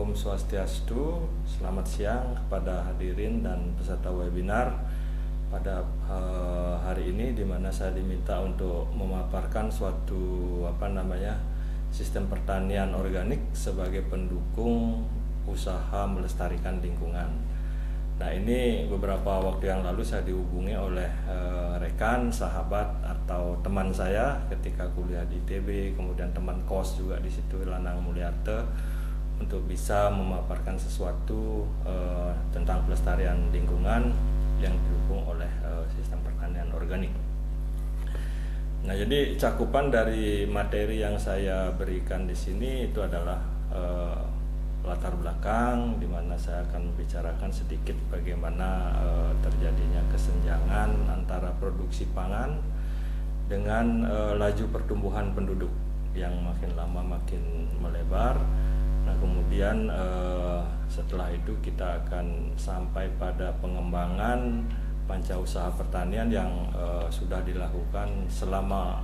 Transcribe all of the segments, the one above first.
Om Swastiastu, selamat siang kepada hadirin dan peserta webinar pada hari ini, di mana saya diminta untuk memaparkan suatu sistem pertanian organik sebagai pendukung usaha melestarikan lingkungan. Nah, ini beberapa waktu yang lalu saya dihubungi oleh rekan, sahabat atau teman saya ketika kuliah di ITB, kemudian teman kos juga di situ, Lanang Mulyarte, untuk bisa memaparkan sesuatu tentang pelestarian lingkungan yang didukung oleh sistem pertanian organik. Nah, jadi cakupan dari materi yang saya berikan di sini itu adalah latar belakang, di mana saya akan membicarakan sedikit bagaimana terjadinya kesenjangan antara produksi pangan dengan laju pertumbuhan penduduk yang makin lama makin melebar. Nah, kemudian setelah itu kita akan sampai pada pengembangan pancausaha pertanian yang sudah dilakukan selama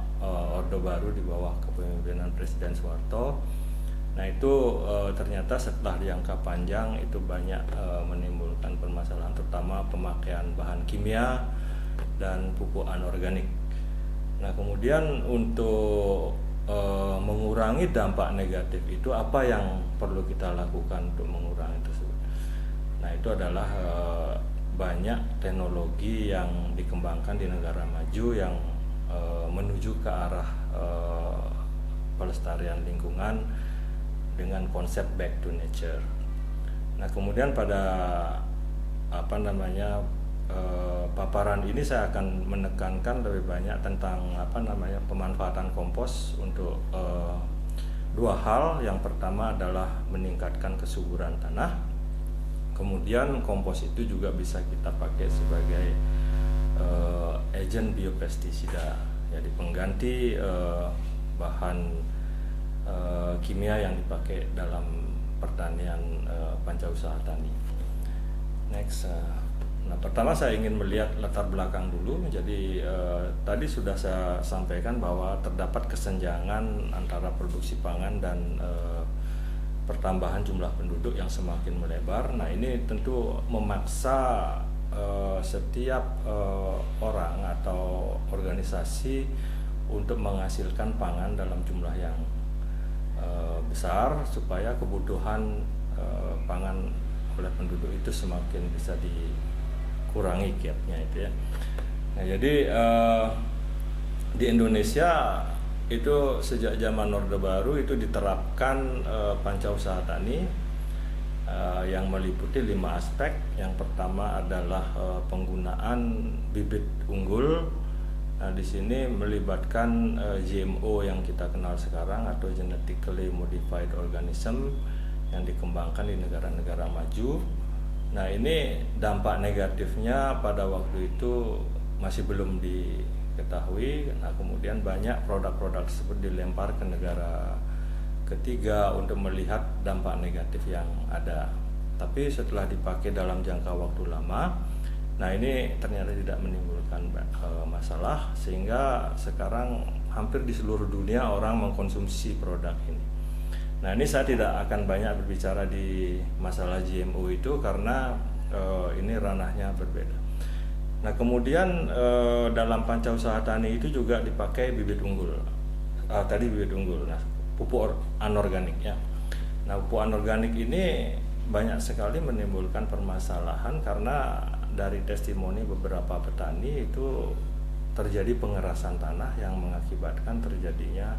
Orde Baru di bawah kepemimpinan Presiden Soeharto. Nah, itu ternyata setelah jangka panjang itu banyak menimbulkan permasalahan, terutama pemakaian bahan kimia dan pupuk anorganik. Nah, kemudian untuk mengurangi dampak negatif itu, apa yang perlu kita lakukan untuk mengurangi tersebut? Nah, itu adalah banyak teknologi yang dikembangkan di negara maju yang menuju ke arah pelestarian lingkungan dengan konsep back to nature. Nah, kemudian pada paparan ini saya akan menekankan lebih banyak tentang pemanfaatan kompos untuk dua hal. Yang pertama adalah meningkatkan kesuburan tanah. Kemudian kompos itu juga bisa kita pakai sebagai agen biopestisida, jadi pengganti bahan kimia yang dipakai dalam pertanian pancausaha tani. Next. Nah, pertama saya ingin melihat latar belakang dulu. Jadi tadi sudah saya sampaikan bahwa terdapat kesenjangan antara produksi pangan dan pertambahan jumlah penduduk yang semakin melebar. Nah, ini tentu memaksa setiap orang atau organisasi untuk menghasilkan pangan dalam jumlah yang besar supaya kebutuhan pangan oleh penduduk itu semakin bisa dikurangi gapnya itu ya. Nah, jadi di Indonesia itu sejak zaman Orde Baru itu diterapkan pancausaha tani yang meliputi 5 aspek. Yang pertama adalah penggunaan bibit unggul. Nah, di sini melibatkan GMO yang kita kenal sekarang atau genetically modified organism yang dikembangkan di negara-negara maju. Nah, ini dampak negatifnya pada waktu itu masih belum diketahui. Nah, kemudian banyak produk-produk tersebut dilempar ke negara ketiga untuk melihat dampak negatif yang ada. Tapi setelah dipakai dalam jangka waktu lama, nah ini ternyata tidak menimbulkan masalah, sehingga sekarang hampir di seluruh dunia orang mengkonsumsi produk ini. Nah, ini saya tidak akan banyak berbicara di masalah GMO itu karena ini ranahnya berbeda. Nah, kemudian dalam pancausaha tani itu juga dipakai bibit unggul. Tadi bibit unggul, nah pupuk anorganik ya. Nah, pupuk anorganik ini banyak sekali menimbulkan permasalahan karena dari testimoni beberapa petani itu terjadi pengerasan tanah yang mengakibatkan terjadinya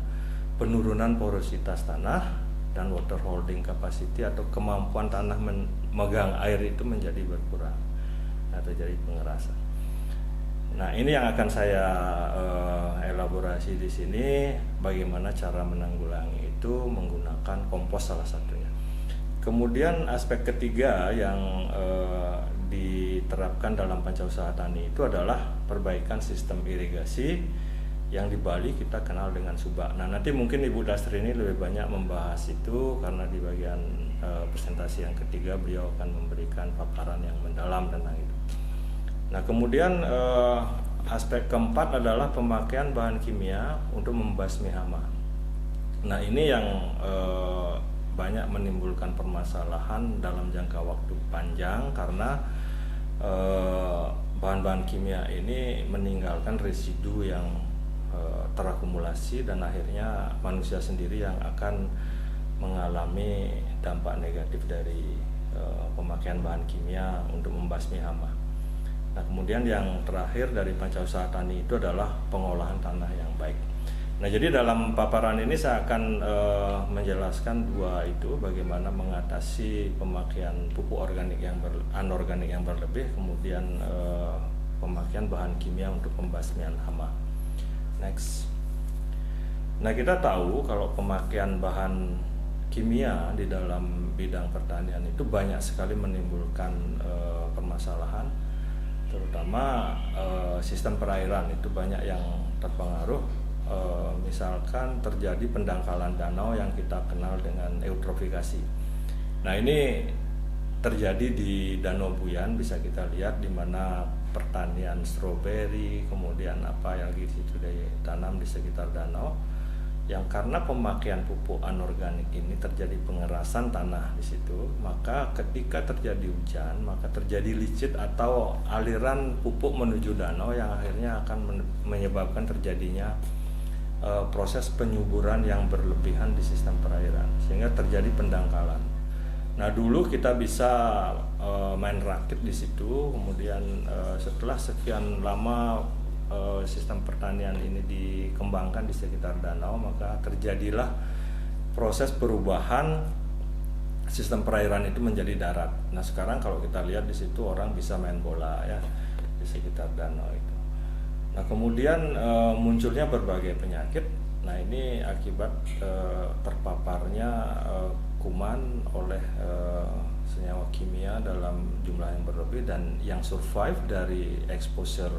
penurunan porositas tanah dan water holding capacity atau kemampuan tanah memegang air itu menjadi berkurang. Nah, terjadi pengerasan. Nah, ini yang akan saya elaborasi di sini, bagaimana cara menanggulangi itu menggunakan kompos salah satunya. Kemudian aspek ketiga yang diterapkan dalam pancausaha tani itu adalah perbaikan sistem irigasi yang di Bali kita kenal dengan subak. Nah, nanti mungkin Ibu Dastri ini lebih banyak membahas itu karena di bagian presentasi yang ketiga beliau akan memberikan paparan yang mendalam tentang itu. Nah, kemudian aspek keempat adalah pemakaian bahan kimia untuk membasmi hama. Nah, ini yang banyak menimbulkan permasalahan dalam jangka waktu panjang karena bahan-bahan kimia ini meninggalkan residu yang terakumulasi dan akhirnya manusia sendiri yang akan mengalami dampak negatif dari pemakaian bahan kimia untuk membasmi hama. Nah, kemudian yang terakhir dari Pancawusaha Tani itu adalah pengolahan tanah yang baik. Nah, jadi dalam paparan ini saya akan menjelaskan dua itu, bagaimana mengatasi pemakaian pupuk organik yang anorganik yang berlebih, kemudian pemakaian bahan kimia untuk pembasmian hama. Next. Nah, kita tahu kalau pemakaian bahan kimia di dalam bidang pertanian itu banyak sekali menimbulkan permasalahan, terutama sistem perairan itu banyak yang terpengaruh. Misalkan terjadi pendangkalan danau yang kita kenal dengan eutrofikasi. Nah, ini terjadi di Danau Buyan, bisa kita lihat di mana pertanian stroberi, kemudian apa yang di situ ditanam di sekitar danau, yang karena pemakaian pupuk anorganik ini terjadi pengerasan tanah di situ, maka ketika terjadi hujan maka terjadi licit atau aliran pupuk menuju danau yang akhirnya akan menyebabkan terjadinya proses penyuburan yang berlebihan di sistem perairan sehingga terjadi pendangkalan. Nah, dulu kita bisa main rakit di situ, kemudian setelah sekian lama sistem pertanian ini dikembangkan di sekitar danau, maka terjadilah proses perubahan sistem perairan itu menjadi darat. Nah, sekarang kalau kita lihat di situ orang bisa main bola ya di sekitar danau itu. Nah, kemudian munculnya berbagai penyakit. Nah, ini akibat terpaparnya kuman oleh senyawa kimia dalam jumlah yang berlebih, dan yang survive dari exposure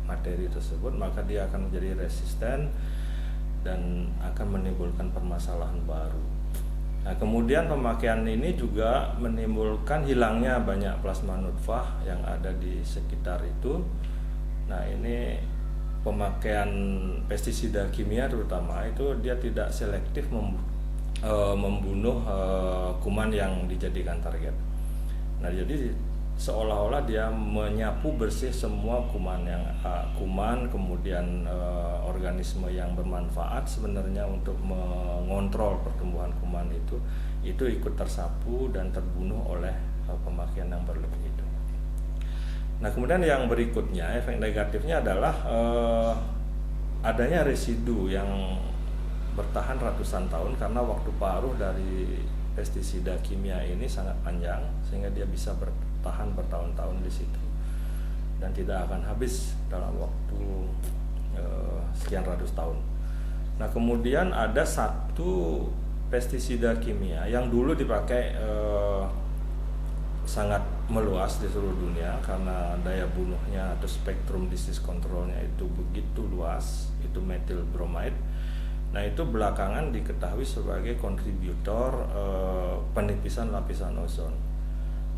materi tersebut maka dia akan menjadi resisten dan akan menimbulkan permasalahan baru. Nah, kemudian pemakaian ini juga menimbulkan hilangnya banyak plasma nutfah yang ada di sekitar itu. Nah, ini pemakaian pestisida kimia terutama itu dia tidak selektif membunuh kuman yang dijadikan target. Nah, jadi seolah-olah dia menyapu bersih semua kuman kemudian organisme yang bermanfaat sebenarnya untuk mengontrol pertumbuhan kuman itu ikut tersapu dan terbunuh oleh pemakaian yang berlebih itu. Nah, kemudian yang berikutnya efek negatifnya adalah adanya residu yang bertahan ratusan tahun karena waktu paruh dari pestisida kimia ini sangat panjang sehingga dia bisa bertahan bertahun-tahun di situ dan tidak akan habis dalam waktu sekian ratus tahun. Nah, kemudian ada satu pestisida kimia yang dulu dipakai sangat meluas di seluruh dunia karena daya bunuhnya atau spektrum disease controlnya itu begitu luas, itu methyl bromide. Nah, itu belakangan diketahui sebagai kontributor penipisan lapisan ozon.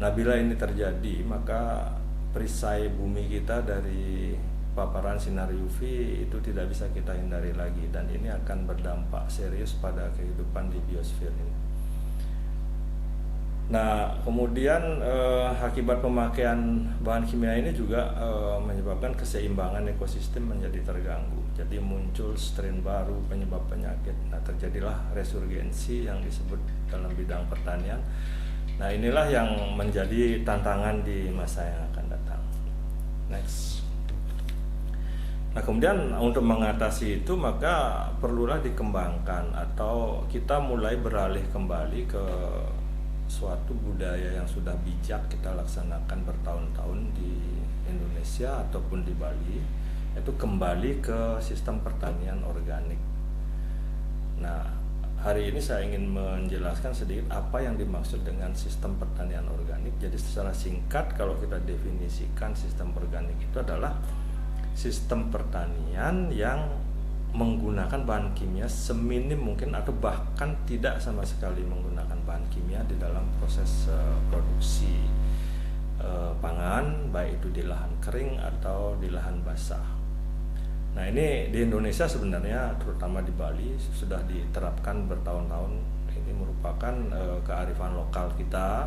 Nah, bila ini terjadi maka perisai bumi kita dari paparan sinar UV itu tidak bisa kita hindari lagi, dan ini akan berdampak serius pada kehidupan di biosfer ini. Nah, kemudian akibat pemakaian bahan kimia ini juga menyebabkan keseimbangan ekosistem menjadi terganggu. Jadi muncul strain baru penyebab penyakit. Nah, terjadilah resurgensi yang disebut dalam bidang pertanian. Nah, inilah yang menjadi tantangan di masa yang akan datang. Next. Nah, kemudian untuk mengatasi itu maka perlulah dikembangkan atau kita mulai beralih kembali ke suatu budaya yang sudah bijak kita laksanakan bertahun-tahun di Indonesia ataupun di Bali, yaitu kembali ke sistem pertanian organik. Nah, hari ini saya ingin menjelaskan sedikit apa yang dimaksud dengan sistem pertanian organik. Jadi secara singkat kalau kita definisikan sistem organik itu adalah sistem pertanian yang menggunakan bahan kimia seminim mungkin atau bahkan tidak sama sekali menggunakan bahan kimia di dalam proses produksi pangan, baik itu di lahan kering atau di lahan basah. Nah, ini di Indonesia sebenarnya terutama di Bali sudah diterapkan bertahun-tahun ini merupakan kearifan lokal kita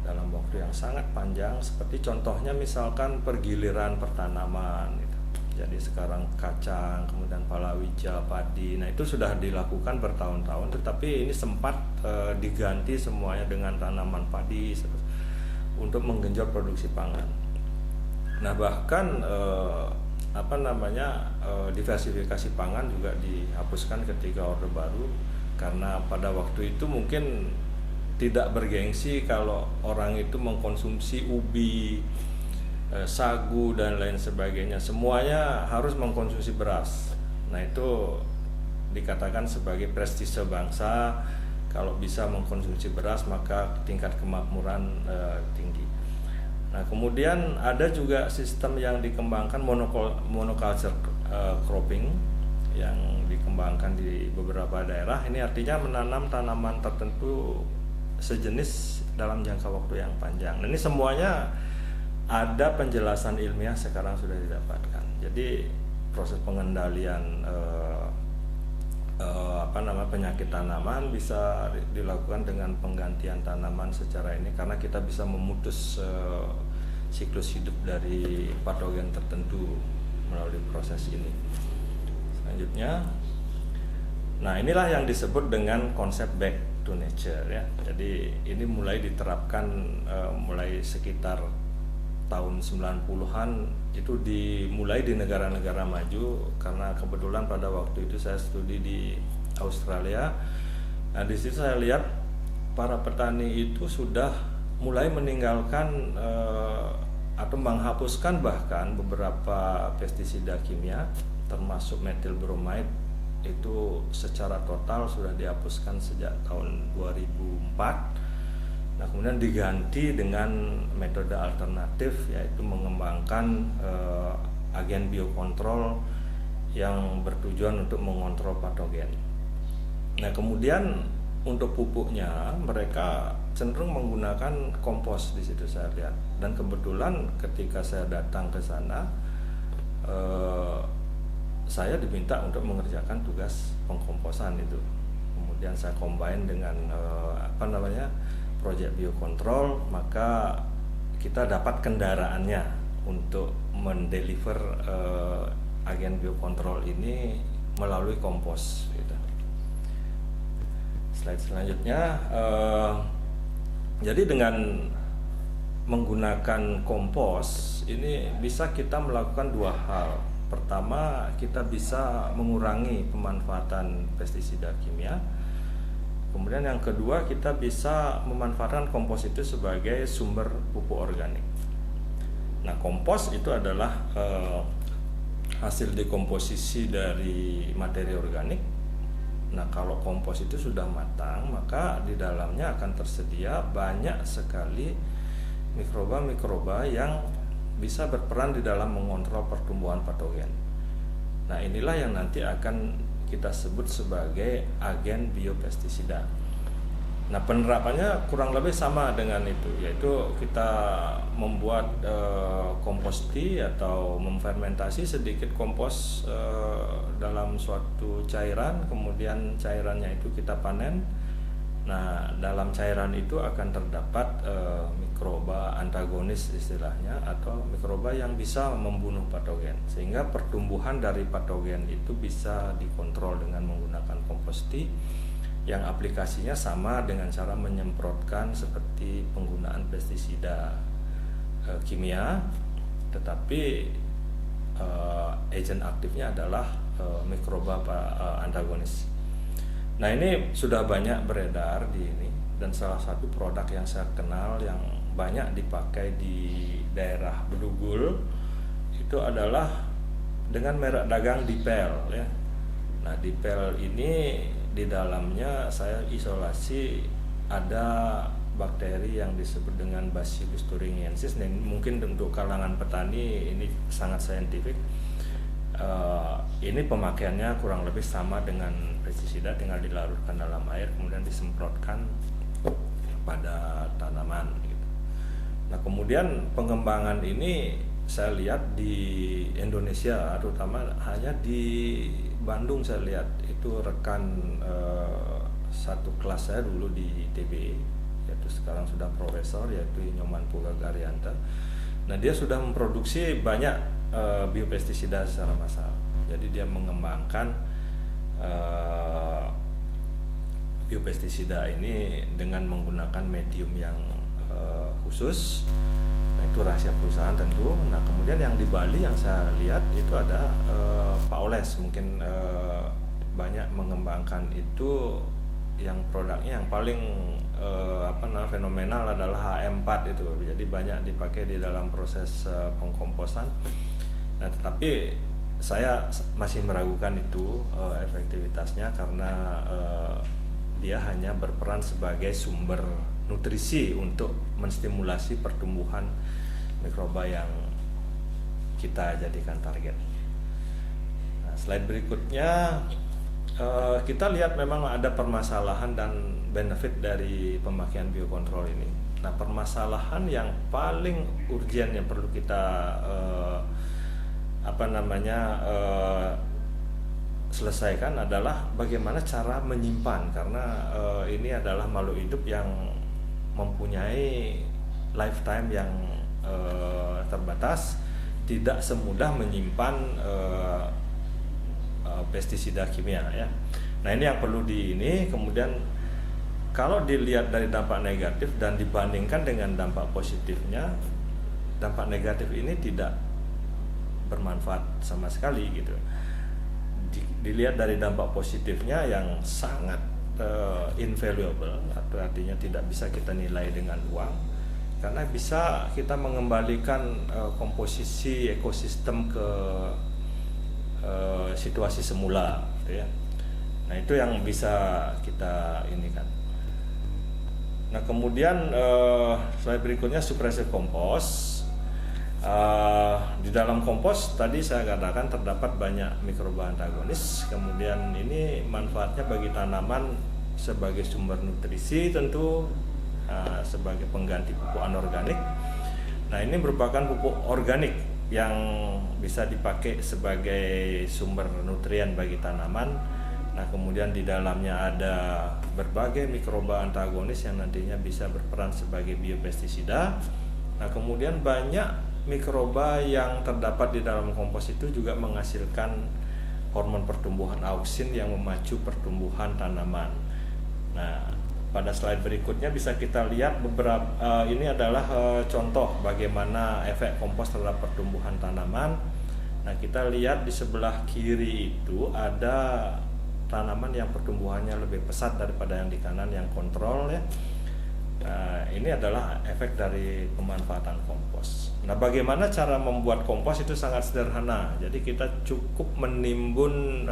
dalam waktu yang sangat panjang. Seperti contohnya misalkan pergiliran pertanaman gitu. Jadi sekarang kacang, kemudian palawija, padi. Nah, itu sudah dilakukan bertahun-tahun, tetapi ini sempat diganti semuanya dengan tanaman padi untuk menggenjot produksi pangan. Nah, bahkan diversifikasi pangan juga dihapuskan ketika Orde Baru, karena pada waktu itu mungkin tidak bergengsi kalau orang itu mengkonsumsi ubi, sagu dan lain sebagainya, semuanya harus mengkonsumsi beras. Nah, itu dikatakan sebagai prestise bangsa, kalau bisa mengkonsumsi beras maka tingkat kemakmuran tinggi. Nah, kemudian ada juga sistem yang dikembangkan monoculture cropping yang dikembangkan di beberapa daerah. Ini artinya menanam tanaman tertentu sejenis dalam jangka waktu yang panjang. Ini semuanya ada penjelasan ilmiah sekarang sudah didapatkan. Jadi proses pengendalian penyakit tanaman bisa dilakukan dengan penggantian tanaman secara ini, karena kita bisa memutus siklus hidup dari patogen tertentu melalui proses ini. Selanjutnya, nah inilah yang disebut dengan konsep back to nature ya. Jadi ini mulai diterapkan mulai sekitar tahun 90-an, itu dimulai di negara-negara maju, karena kebetulan pada waktu itu saya studi di Australia. Nah, di situ saya lihat para petani itu sudah mulai meninggalkan atau menghapuskan bahkan beberapa pestisida kimia termasuk metil bromide, itu secara total sudah dihapuskan sejak tahun 2004. Nah, kemudian diganti dengan metode alternatif, yaitu mengembangkan agen biokontrol yang bertujuan untuk mengontrol patogen. Nah, kemudian untuk pupuknya mereka cenderung menggunakan kompos di situ saya lihat. Dan kebetulan ketika saya datang ke sana, saya diminta untuk mengerjakan tugas pengkomposan itu. Kemudian saya combine dengan proyek biokontrol, maka kita dapat kendaraannya untuk mendeliver agen biokontrol ini melalui kompos gitu. Slide selanjutnya, jadi dengan menggunakan kompos ini bisa kita melakukan dua hal. Pertama, kita bisa mengurangi pemanfaatan pestisida kimia. Kemudian yang kedua, kita bisa memanfaatkan kompos itu sebagai sumber pupuk organik. Nah, kompos itu adalah hasil dekomposisi dari materi organik. Nah, kalau kompos itu sudah matang, maka di dalamnya akan tersedia banyak sekali mikroba-mikroba yang bisa berperan di dalam mengontrol pertumbuhan patogen. Nah, inilah yang nanti akan kita sebut sebagai agen biopestisida. Nah, penerapannya kurang lebih sama dengan itu, yaitu kita membuat kompos tea atau memfermentasi sedikit kompos dalam suatu cairan, kemudian cairannya itu kita panen. Nah, dalam cairan itu akan terdapat mikroba antagonis istilahnya, atau mikroba yang bisa membunuh patogen, sehingga pertumbuhan dari patogen itu bisa dikontrol dengan menggunakan kompos tea yang aplikasinya sama dengan cara menyemprotkan seperti penggunaan pestisida kimia, tetapi agent aktifnya adalah mikroba antagonis. Nah, ini sudah banyak beredar di ini, dan salah satu produk yang saya kenal yang banyak dipakai di daerah Bedugul itu adalah dengan merek dagang Dipel ya. Nah, Dipel ini di dalamnya saya isolasi ada bakteri yang disebut dengan Bacillus thuringiensis, dan mungkin untuk kalangan petani ini sangat saintifik. Ini pemakaiannya kurang lebih sama dengan pestisida, tinggal dilarutkan dalam air kemudian disemprotkan pada tanaman gitu. Nah, kemudian pengembangan ini saya lihat di Indonesia, terutama hanya di Bandung saya lihat itu rekan satu kelas saya dulu di ITB, yaitu sekarang sudah profesor, yaitu Nyoman Puga Garyanta. Nah, dia sudah memproduksi banyak biopestisida secara massal. Jadi dia mengembangkan biopestisida ini dengan menggunakan medium yang khusus. Nah, itu rahasia perusahaan tentu. Nah, kemudian yang di Bali yang saya lihat itu ada Pak Oles, mungkin banyak mengembangkan itu. Yang produknya yang paling fenomenal adalah HM4 itu. Jadi banyak dipakai di dalam proses pengkomposan. Nah, tetapi saya masih meragukan itu efektivitasnya karena dia hanya berperan sebagai sumber nutrisi untuk menstimulasi pertumbuhan mikroba yang kita jadikan target. Nah, slide berikutnya kita lihat memang ada permasalahan dan benefit dari pemakaian biokontrol ini. Nah, permasalahan yang paling urgent yang perlu kita selesaikan adalah bagaimana cara menyimpan, karena ini adalah makhluk hidup yang mempunyai lifetime yang terbatas, tidak semudah menyimpan pestisida kimia ya. Nah, ini yang perlu kemudian kalau dilihat dari dampak negatif dan dibandingkan dengan dampak positifnya, dampak negatif ini tidak bermanfaat sama sekali gitu. Dilihat dari dampak positifnya yang sangat invaluable, atau artinya tidak bisa kita nilai dengan uang, karena bisa kita mengembalikan komposisi ekosistem ke situasi semula gitu ya. Nah, itu yang bisa kita kan. Nah, kemudian slide berikutnya suppressive kompos. Di dalam kompos tadi saya katakan terdapat banyak mikroba antagonis. Kemudian ini manfaatnya bagi tanaman sebagai sumber nutrisi tentu, sebagai pengganti pupuk anorganik. Nah, ini merupakan pupuk organik yang bisa dipakai sebagai sumber nutrien bagi tanaman. Nah, kemudian di dalamnya ada berbagai mikroba antagonis yang nantinya bisa berperan sebagai biopestisida. Nah, kemudian banyak mikroba yang terdapat di dalam kompos itu juga menghasilkan hormon pertumbuhan auksin yang memacu pertumbuhan tanaman. Nah, pada slide berikutnya bisa kita lihat beberapa ini adalah contoh bagaimana efek kompos terhadap pertumbuhan tanaman. Nah, kita lihat di sebelah kiri itu ada tanaman yang pertumbuhannya lebih pesat daripada yang di kanan yang kontrol ya. Nah, ini adalah efek dari pemanfaatan kompos. Nah, bagaimana cara membuat kompos itu sangat sederhana. Jadi kita cukup menimbun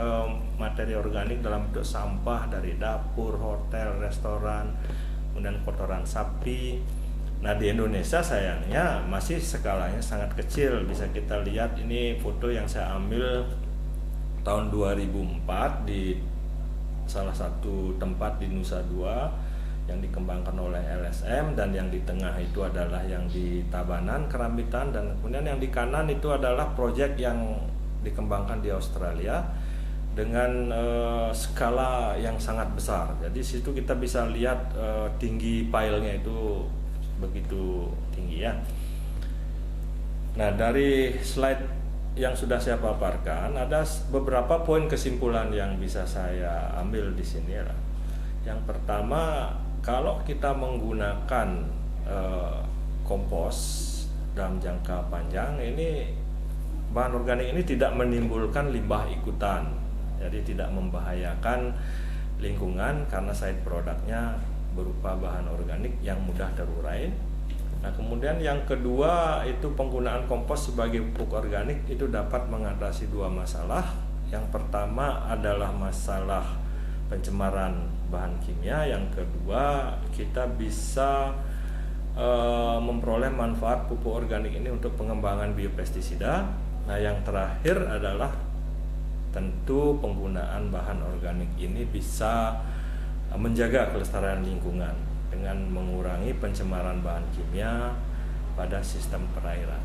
materi organik dalam bentuk sampah dari dapur, hotel, restoran, kemudian kotoran sapi. Nah, di Indonesia sayangnya masih skalanya sangat kecil. Bisa kita lihat ini foto yang saya ambil tahun 2004 di salah satu tempat di Nusa Dua yang dikembangkan oleh LSM, dan yang di tengah itu adalah yang di Tabanan, Kerambitan, dan kemudian yang di kanan itu adalah proyek yang dikembangkan di Australia dengan skala yang sangat besar. Jadi situ kita bisa lihat tinggi pile-nya itu begitu tinggi ya. Nah, dari slide yang sudah saya paparkan ada beberapa poin kesimpulan yang bisa saya ambil di sini ya. Yang pertama, kalau kita menggunakan kompos dalam jangka panjang, ini bahan organik ini tidak menimbulkan limbah ikutan, jadi tidak membahayakan lingkungan karena side produknya berupa bahan organik yang mudah terurai. Nah, kemudian yang kedua itu penggunaan kompos sebagai pupuk organik itu dapat mengatasi dua masalah. Yang pertama adalah masalah pencemaran bahan kimia, yang kedua kita bisa memperoleh manfaat pupuk organik ini untuk pengembangan biopestisida. Nah, yang terakhir adalah tentu penggunaan bahan organik ini bisa menjaga kelestarian lingkungan dengan mengurangi pencemaran bahan kimia pada sistem perairan.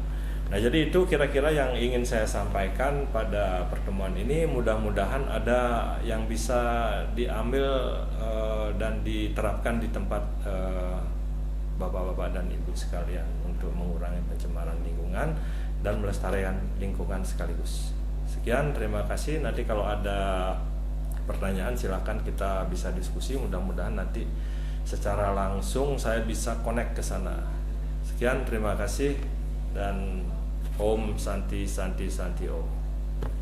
Nah, jadi itu kira-kira yang ingin saya sampaikan pada pertemuan ini. Mudah-mudahan ada yang bisa diambil dan diterapkan di tempat bapak-bapak dan ibu sekalian untuk mengurangi pencemaran lingkungan dan melestarikan lingkungan sekaligus. Sekian, terima kasih. Nanti kalau ada pertanyaan silakan kita bisa diskusi. Mudah-mudahan nanti secara langsung saya bisa connect ke sana. Sekian, terima kasih dan Om Santi Santi Santi Om.